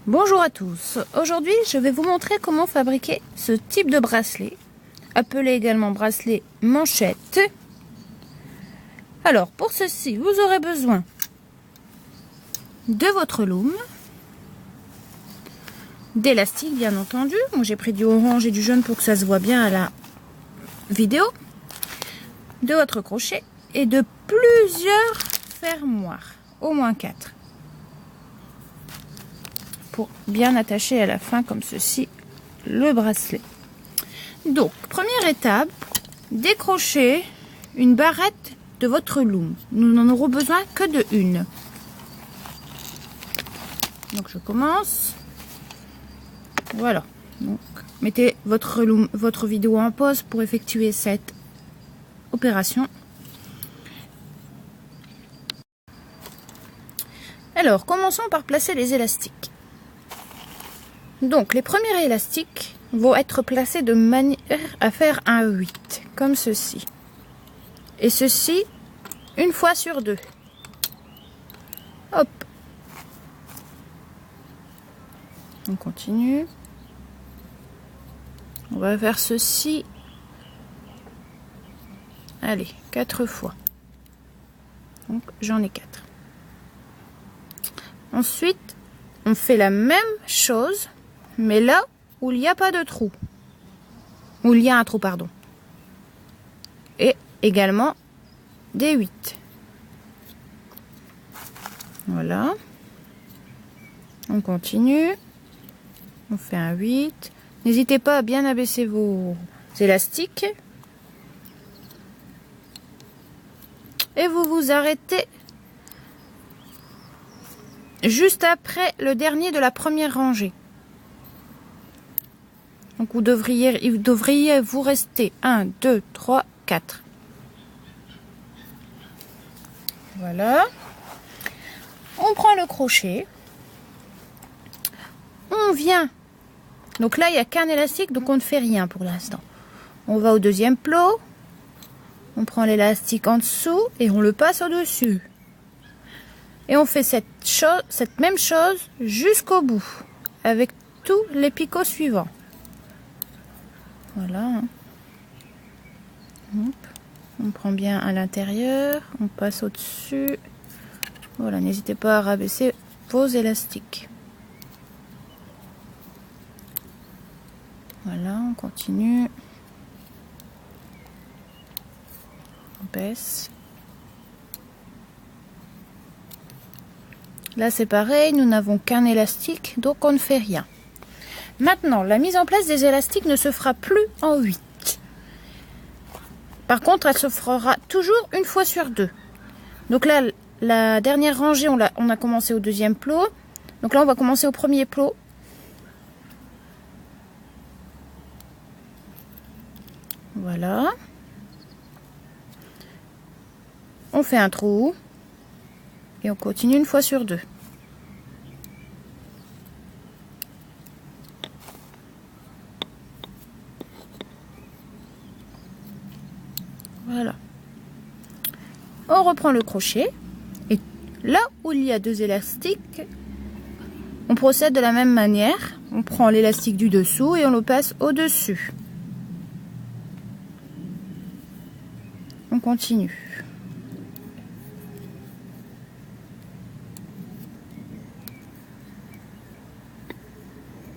Bonjour à tous, aujourd'hui je vais vous montrer comment fabriquer ce type de bracelet, appelé également bracelet manchette. Alors pour ceci vous aurez besoin de votre loom, d'élastique bien entendu, moi j'ai pris du orange et du jaune pour que ça se voit bien à la vidéo, de votre crochet et de plusieurs fermoirs, au moins 4. Pour bien attacher à la fin comme ceci le bracelet. Donc première étape, décrocher une barrette de votre loom. Nous n'en aurons besoin que de une. Donc je commence. Voilà. Donc mettez votre loom, votre vidéo en pause pour effectuer cette opération. Alors commençons par placer les élastiques. Donc les premiers élastiques vont être placés de manière à faire un 8, comme ceci. Et ceci, une fois sur 2. Hop. On continue. On va faire ceci. Allez, 4 fois. Donc j'en ai 4. Ensuite, on fait la même chose, mais là où il n'y a pas de trou. Où il y a un trou, pardon. Et également des 8. Voilà. On continue. On fait un 8. N'hésitez pas à bien abaisser vos élastiques. Et vous vous arrêtez juste après le dernier de la première rangée. Donc il devriez vous rester 1, 2, 3, 4. Voilà. On prend le crochet. On vient. Donc là, il n'y a qu'un élastique, donc on ne fait rien pour l'instant. On va au deuxième plot. On prend l'élastique en dessous et on le passe au-dessus. Et on fait cette même chose jusqu'au bout, avec tous les picots suivants. Voilà. Hop. On prend bien à l'intérieur, on passe au-dessus. Voilà, n'hésitez pas à rabaisser vos élastiques. Voilà, on continue. On baisse. Là, c'est pareil, nous n'avons qu'un élastique, donc on ne fait rien. Maintenant, la mise en place des élastiques ne se fera plus en 8. Par contre, elle se fera toujours une fois sur 2. Donc là, la dernière rangée, on a commencé au deuxième plot. Donc là, on va commencer au premier plot. Voilà. On fait un trou. Et on continue une fois sur 2. Voilà. On reprend le crochet. Et là où il y a 2 élastiques, on procède de la même manière. On prend l'élastique du dessous et on le passe au-dessus. On continue.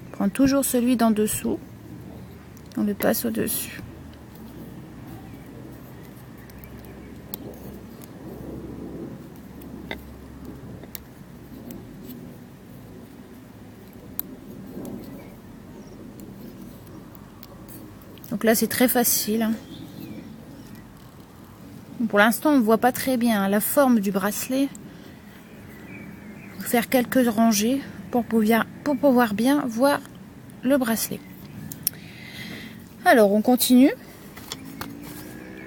On prend toujours celui d'en dessous. On le passe au-dessus. Donc là, c'est très facile. Pour l'instant, on ne voit pas très bien la forme du bracelet. Il faut faire quelques rangées pour pouvoir bien voir le bracelet. Alors, on continue.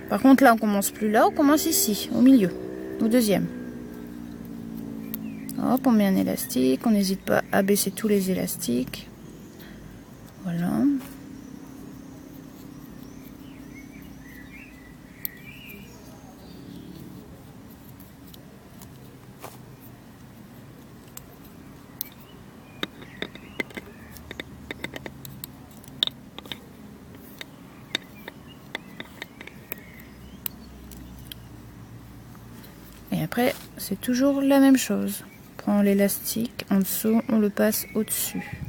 Par contre, là, on commence plus là, on commence ici, au milieu, au deuxième. Hop, on met un élastique. On n'hésite pas à baisser tous les élastiques. Voilà. après, c'est toujours la même chose. On prend l'élastique en dessous, on le passe au-dessus.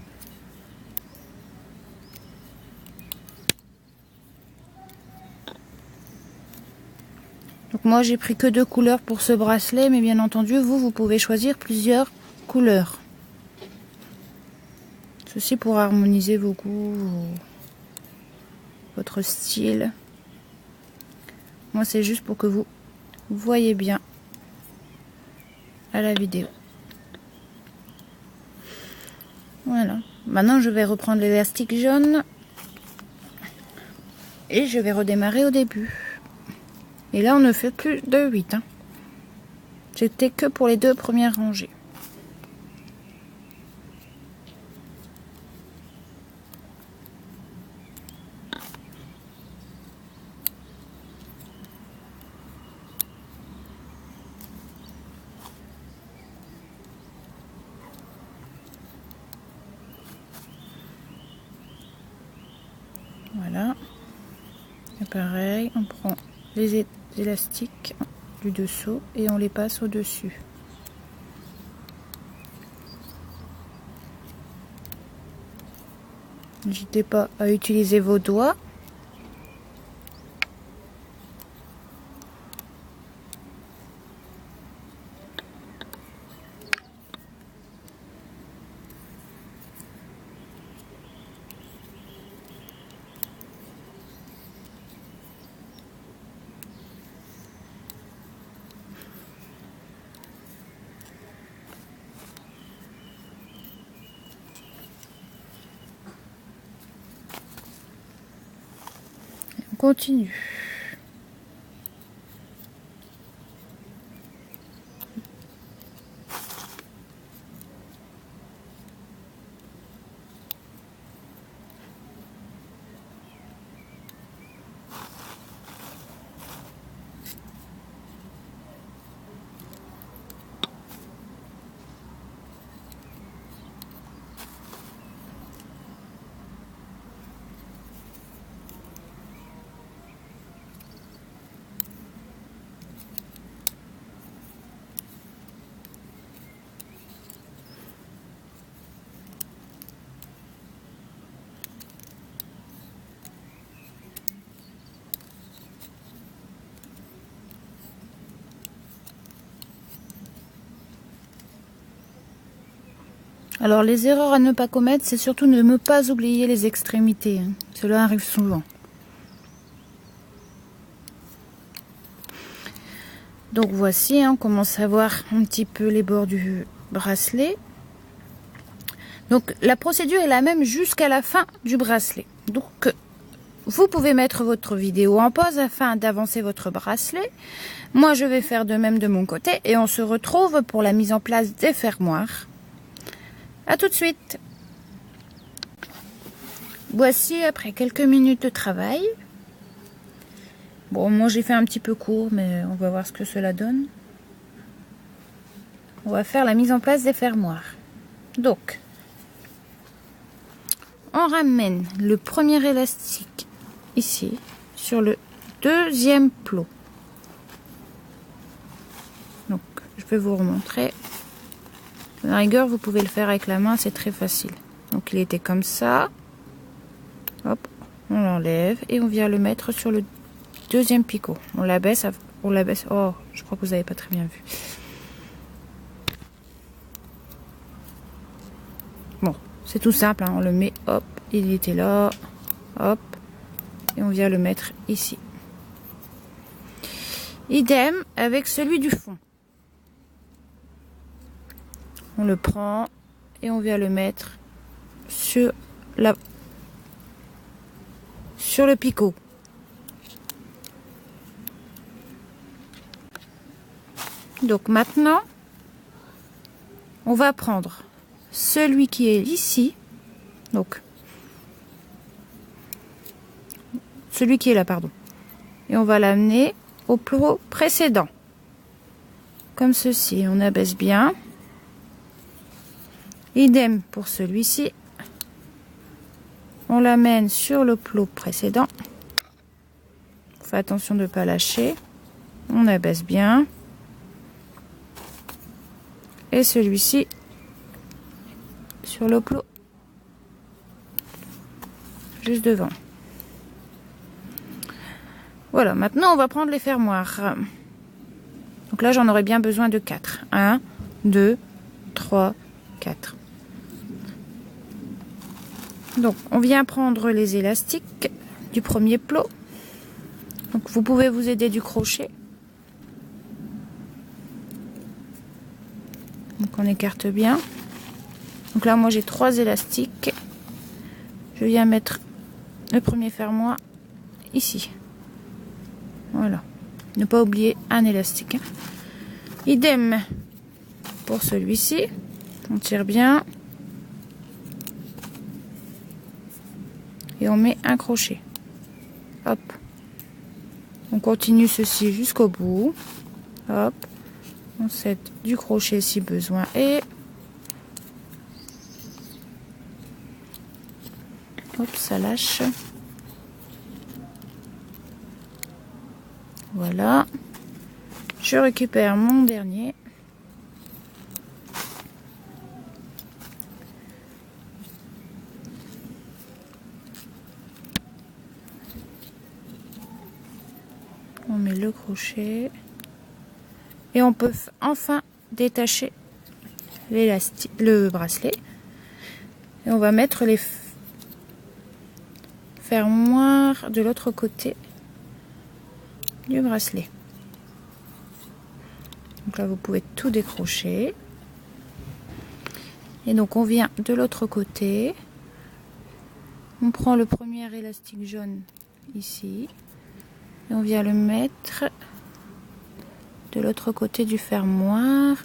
Donc moi, j'ai pris que 2 couleurs pour ce bracelet, mais bien entendu, vous pouvez choisir plusieurs couleurs. Ceci pour harmoniser vos goûts, votre style. Moi, c'est juste pour que vous voyez bien à la vidéo. Voilà. Maintenant, je vais reprendre l'élastique jaune et je vais redémarrer au début. Et là, on ne fait plus de 8. Hein. C'était que pour les 2 premières rangées. Voilà. Et pareil, on prend les élastiques du dessous et on les passe au-dessus. N'hésitez pas à utiliser vos doigts. On continue. Alors les erreurs à ne pas commettre, c'est surtout de ne pas oublier les extrémités. Hein. Cela arrive souvent. Donc voici, hein, on commence à voir un petit peu les bords du bracelet. Donc la procédure est la même jusqu'à la fin du bracelet. Donc vous pouvez mettre votre vidéo en pause afin d'avancer votre bracelet. Moi je vais faire de même de mon côté et on se retrouve pour la mise en place des fermoirs. A tout de suite. Voici après quelques minutes de travail. Bon, moi j'ai fait un petit peu court, mais on va voir ce que cela donne. On va faire la mise en place des fermoirs. Donc, on ramène le premier élastique ici, sur le deuxième plot. Donc, je vais vous remontrer. À la rigueur, vous pouvez le faire avec la main, c'est très facile. Donc, il était comme ça. Hop, on l'enlève et on vient le mettre sur le deuxième picot. On l'abaisse. Oh, je crois que vous n'avez pas très bien vu. Bon, c'est tout simple. Hein, on le met, hop, il était là, hop, et on vient le mettre ici. Idem avec celui du fond. On le prend et on vient le mettre sur le picot. Donc maintenant, on va prendre celui qui est ici. Donc, celui qui est là, pardon. Et on va l'amener au plot précédent. Comme ceci, on abaisse bien. Idem pour celui-ci. On l'amène sur le plot précédent. Faites attention de ne pas lâcher. On abaisse bien. et celui-ci sur le plot juste devant. Voilà, maintenant on va prendre les fermoirs. Donc là j'en aurais bien besoin de 4. 1, 2, 3, 4. Donc on vient prendre les élastiques du premier plot. Donc vous pouvez vous aider du crochet. Donc on écarte bien. Donc là moi j'ai 3 élastiques. Je viens mettre le premier fermoir ici. Voilà. Ne pas oublier un élastique. Idem pour celui-ci. On tire bien. Et on met un crochet. Hop. On continue ceci jusqu'au bout. Hop. On set du crochet si besoin. Et hop, ça lâche. Voilà. Je récupère mon dernier. On met le crochet. Et on peut enfin détacher l'élastique, le bracelet. Et on va mettre les fermoirs de l'autre côté du bracelet. Donc là vous pouvez tout décrocher. Et donc on vient de l'autre côté. On prend le premier élastique jaune ici. Et on vient le mettre de l'autre côté du fermoir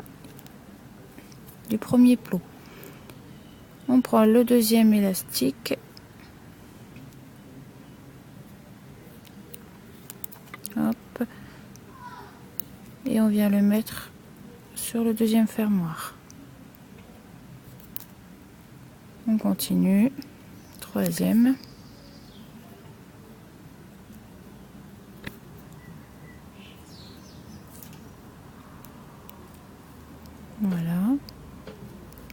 du premier plot. On prend le deuxième élastique. Hop. Et on vient le mettre sur le deuxième fermoir. On continue. Troisième. Voilà.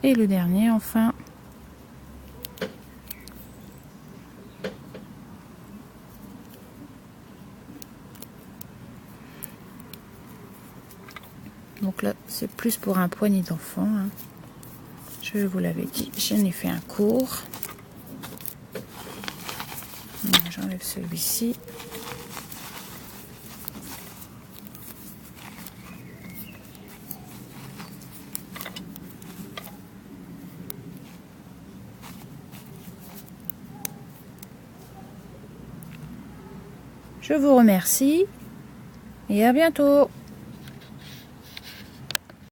Et le dernier enfin. Donc là, c'est plus pour un poignet d'enfant. Hein. Je vous l'avais dit, j'en ai fait un court. J'enlève celui-ci. Je vous remercie et à bientôt.